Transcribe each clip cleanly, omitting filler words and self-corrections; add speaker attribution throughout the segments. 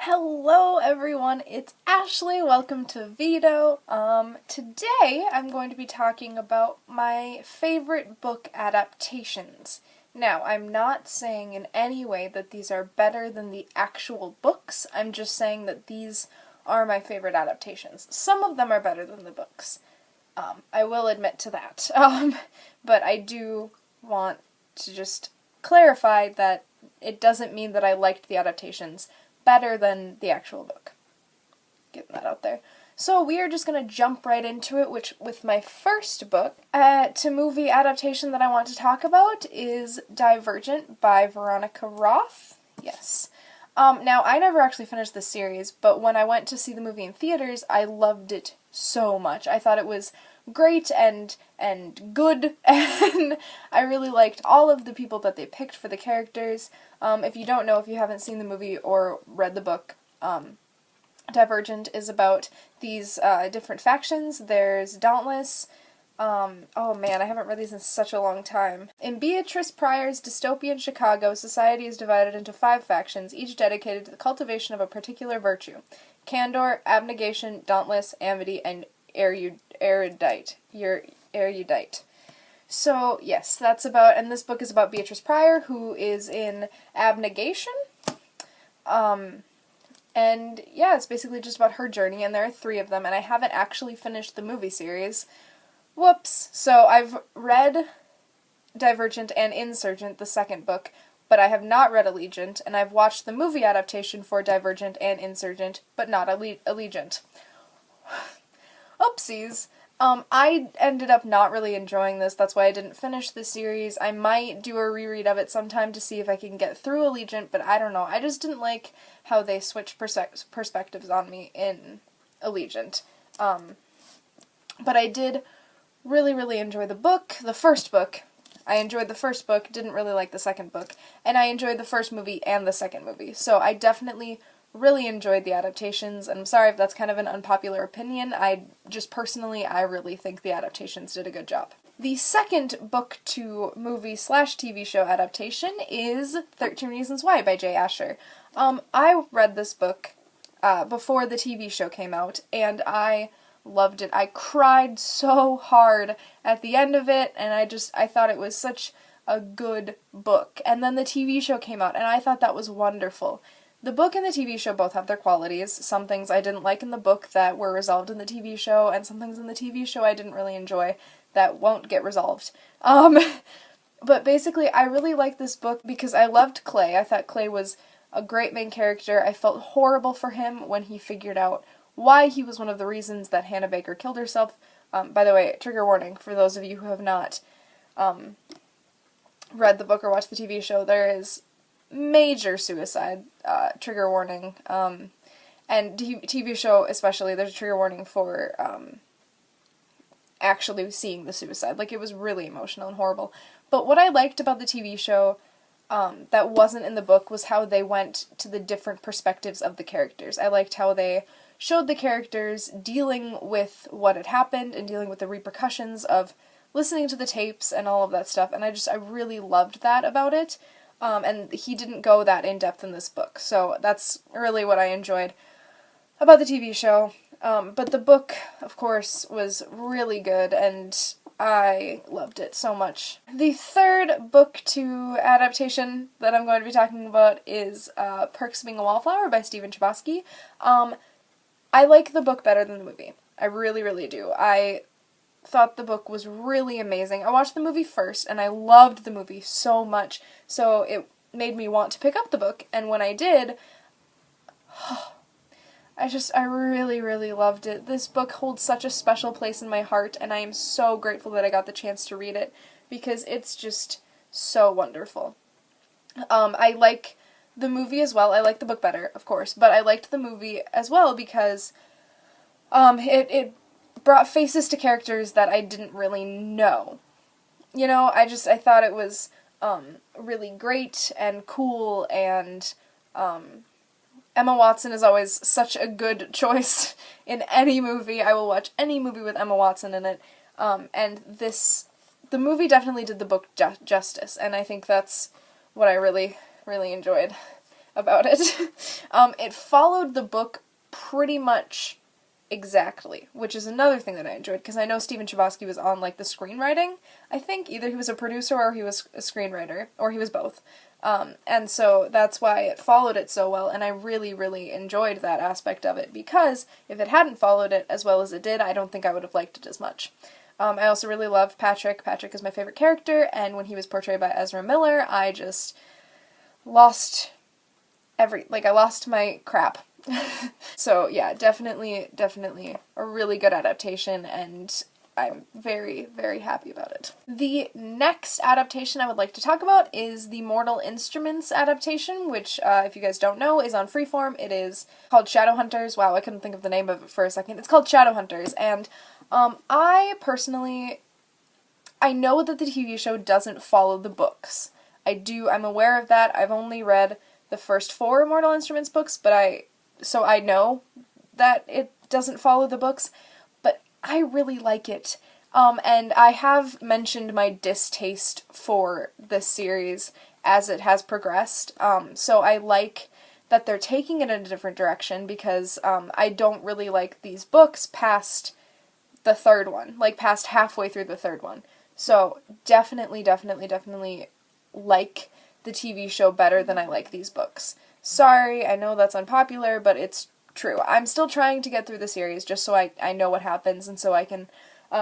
Speaker 1: Hello everyone, it's Ashley. Welcome to Vedo. Today I'm going to be talking about my favorite book adaptations. Now, I'm not saying in any way that these are better than the actual books. I'm just saying that these are my favorite adaptations. Some of them are better than the books. I will admit to that. But I do want to just clarify that it doesn't mean that I liked the adaptations better than the actual book. Getting that out there. So we are just going to jump right into it, which with my first book to movie adaptation that I want to talk about is Divergent by Veronica Roth. Yes. Now, I never actually finished the series, but when I went to see the movie in theaters, I loved it so much. I thought it was great and good, and I really liked all of the people that they picked for the characters. If you don't know, if you haven't seen the movie or read the book, Divergent is about these different factions. There's Dauntless. Oh man, I haven't read these in such a long time. In Beatrice Pryor's dystopian Chicago, society is divided into 5 factions, each dedicated to the cultivation of a particular virtue. Candor, abnegation, dauntless, amity, and erudite. So, yes, that's about, and this book is about Beatrice Pryor, who is in abnegation. And yeah, it's basically just about her journey, and there are 3 of them, and I haven't actually finished the movie series. Whoops. So I've read Divergent and Insurgent, the second book, but I have not read Allegiant, and I've watched the movie adaptation for Divergent and Insurgent, but not Allegiant. Oopsies. I ended up not really enjoying this, that's why I didn't finish the series. I might do a reread of it sometime to see if I can get through Allegiant, but I don't know. I just didn't like how they switched perspectives on me in Allegiant. But I did really enjoy the book, the first book. I enjoyed the first book, didn't really like the second book, and I enjoyed the first movie and the second movie. So I definitely really enjoyed the adaptations, and I'm sorry if that's kind of an unpopular opinion. I really think the adaptations did a good job. The second book to movie/TV show adaptation is 13 Reasons Why by Jay Asher. I read this book before the TV show came out, and I loved it. I cried so hard at the end of it, and I thought it was such a good book. And then the TV show came out, and I thought that was wonderful. The book and the TV show both have their qualities. Some things I didn't like in the book that were resolved in the TV show, and some things in the TV show I didn't really enjoy that won't get resolved. But basically, I really liked this book because I loved Clay. I thought Clay was a great main character. I felt horrible for him when he figured out why he was one of the reasons that Hannah Baker killed herself. By the way, trigger warning for those of you who have not read the book or watched the TV show, there is major suicide, trigger warning, and TV show especially, there's a trigger warning for actually seeing the suicide. Like, it was really emotional and horrible. But what I liked about the TV show that wasn't in the book was how they went to the different perspectives of the characters. I liked how they showed the characters dealing with what had happened and dealing with the repercussions of listening to the tapes and all of that stuff, and I really loved that about it, and he didn't go that in-depth in this book, so that's really what I enjoyed about the TV show. But the book, of course, was really good, and I loved it so much. The third book to adaptation that I'm going to be talking about is Perks of Being a Wallflower by Stephen Chbosky. I like the book better than the movie. I really do. I thought the book was really amazing. I watched the movie first, and I loved the movie so much, so it made me want to pick up the book, and when I did, I really loved it. This book holds such a special place in my heart, and I am so grateful that I got the chance to read it, because it's just so wonderful. I like the movie as well. I like the book better, of course, but I liked the movie as well because it brought faces to characters that I didn't really know. You know, I thought it was really great and cool, and Emma Watson is always such a good choice in any movie. I will watch any movie with Emma Watson in it, and the movie definitely did the book justice, and I think that's what I really enjoyed. about it. It followed the book pretty much exactly, which is another thing that I enjoyed, because I know Stephen Chbosky was on, like, the screenwriting, I think. Either he was a producer or he was a screenwriter, or he was both. And so that's why it followed it so well, and I really, really enjoyed that aspect of it, because if it hadn't followed it as well as it did, I don't think I would have liked it as much. I also really love Patrick. Patrick is my favorite character, and when he was portrayed by Ezra Miller, I just lost I lost my crap. So yeah, definitely a really good adaptation, and I'm very, very happy about it. The next adaptation I would like to talk about is the Mortal Instruments adaptation, which, if you guys don't know, is on Freeform. It is called Shadowhunters. Wow, I couldn't think of the name of it for a second. It's called Shadowhunters, and I know that the TV show doesn't follow the books. I'm aware of that. I've only read the first 4 Mortal Instruments books, so I know that it doesn't follow the books, but I really like it. And I have mentioned my distaste for this series as it has progressed, so I like that they're taking it in a different direction, because I don't really like these books past the 3rd one, like past halfway through the 3rd one. So definitely like the TV show better than I like these books. Sorry, I know that's unpopular, but it's true. I'm still trying to get through the series just so I know what happens, and so I can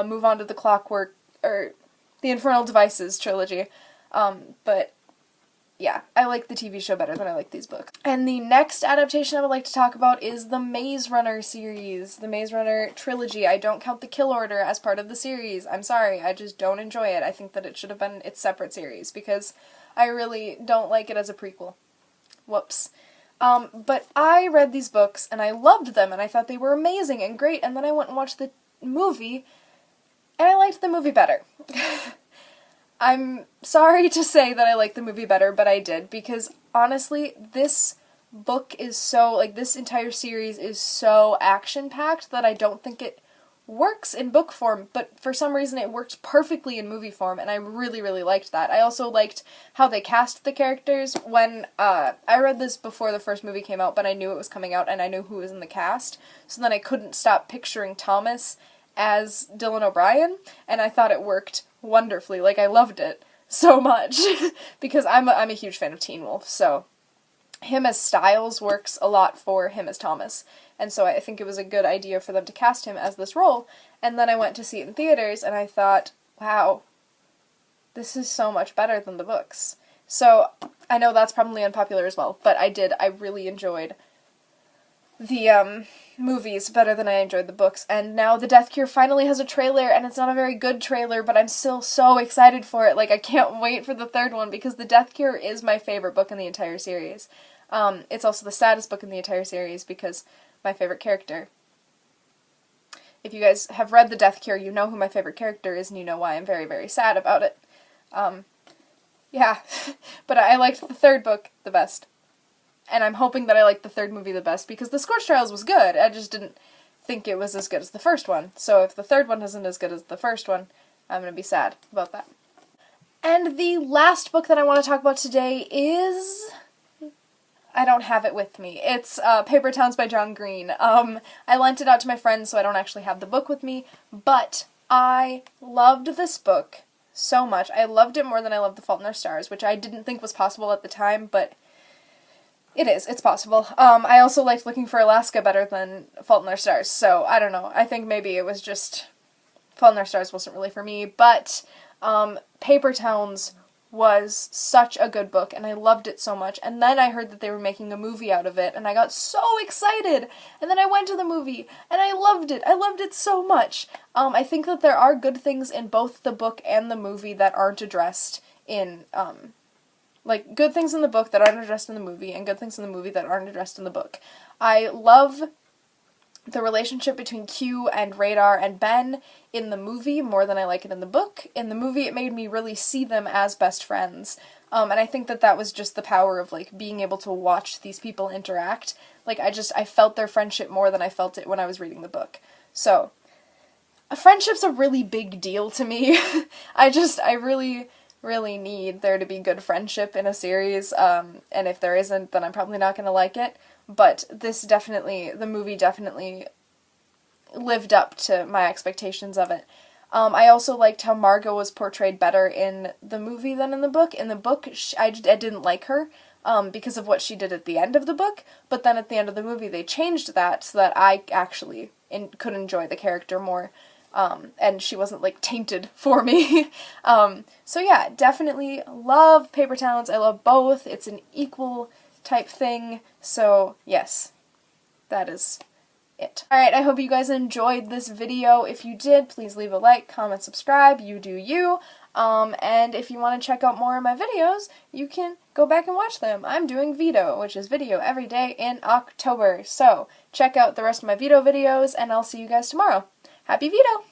Speaker 1: move on to the the Infernal Devices trilogy. But yeah, I like the TV show better than I like these books. And the next adaptation I would like to talk about is the Maze Runner series, the Maze Runner trilogy. I don't count the Kill Order as part of the series. I'm sorry, I just don't enjoy it. I think that it should have been its separate series, because I really don't like it as a prequel. Whoops. But I read these books, and I loved them, and I thought they were amazing and great, and then I went and watched the movie, and I liked the movie better. I'm sorry to say that I like the movie better, but I did, because honestly, this book is this entire series is so action-packed that I don't think it works in book form, but for some reason it worked perfectly in movie form, and I really, really liked that. I also liked how they cast the characters. When, I read this before the first movie came out, but I knew it was coming out, and I knew who was in the cast, so then I couldn't stop picturing Thomas as Dylan O'Brien, and I thought it worked wonderfully. Like, I loved it so much, because I'm a huge fan of Teen Wolf, so him as Styles works a lot for him as Thomas, and so I think it was a good idea for them to cast him as this role. And then I went to see it in theaters, and I thought, wow, this is so much better than the books. So, I know that's probably unpopular as well, but I really enjoyed the movies better than I enjoyed the books, and now The Death Cure finally has a trailer, and it's not a very good trailer, but I'm still so excited for it. Like, I can't wait for the 3rd one, because The Death Cure is my favorite book in the entire series. It's also the saddest book in the entire series, because my favorite character. If you guys have read The Death Cure, you know who my favorite character is, and you know why I'm very, very sad about it. Yeah, but I liked the 3rd book the best. And I'm hoping that I like the 3rd movie the best, because The Scorch Trials was good, I just didn't think it was as good as the first one. So if the 3rd one isn't as good as the first one, I'm gonna be sad about that. And the last book that I want to talk about today is... I don't have it with me. It's Paper Towns by John Green. I lent it out to my friends, so I don't actually have the book with me, but I loved this book so much. I loved it more than I loved The Fault in Our Stars, which I didn't think was possible at the time, but it is. It's possible. I also liked Looking for Alaska better than Fault in Our Stars, so I don't know. I think maybe it was just Fault in Our Stars wasn't really for me, but Paper Towns was such a good book, and I loved it so much, and then I heard that they were making a movie out of it, and I got so excited, and then I went to the movie, and I loved it so much. I think that there are good things in both the book and the movie that aren't addressed in, good things in the book that aren't addressed in the movie, and good things in the movie that aren't addressed in the book. I love the relationship between Q and Radar and Ben in the movie more than I like it in the book. In the movie, it made me really see them as best friends, and I think that was just the power of, being able to watch these people interact. I felt their friendship more than I felt it when I was reading the book. So, a friendship's a really big deal to me. I really really need there to be good friendship in a series, and if there isn't, then I'm probably not going to like it. But the movie definitely lived up to my expectations of it. I also liked how Margot was portrayed better in the movie than in the book. In the book, I didn't like her because of what she did at the end of the book, but then at the end of the movie they changed that so that I actually could enjoy the character more, and she wasn't, like, tainted for me. So yeah, definitely love Paper Towns. I love both. It's an equal type thing, so yes, that is it. Alright, I hope you guys enjoyed this video. If you did, please leave a like, comment, subscribe, you do you. And if you want to check out more of my videos, you can go back and watch them. I'm doing vedo, which is video every day in October. So check out the rest of my vedo videos, and I'll see you guys tomorrow. Happy vedo!